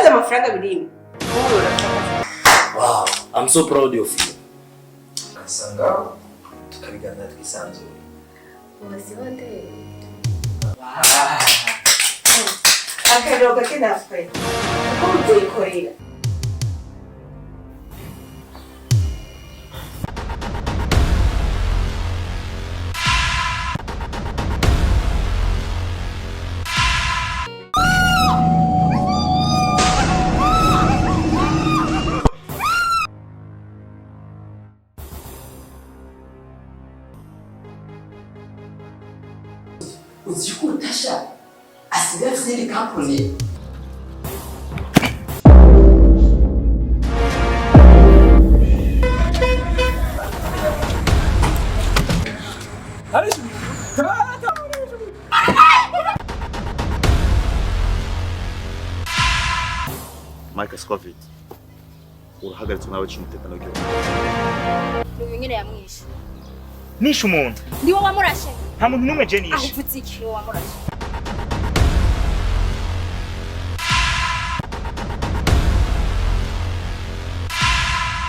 urazi amafaranga birimo. Wow, I'm so proud of you. Kasanga tukabigana twisanzwe. Ubasihote. Akaroga kinafwe. Uko uyikorera. Uzikutasha asigaye afite company. Mike Scofield urahagaritse nawe cy'umutekano w'igihugu. Nyine yamwishe. Nishe umuntu. Ndi wowe wamurashe. Nta muntu n'umwe je nishe. Ahuvutse iki wowe wamurashe.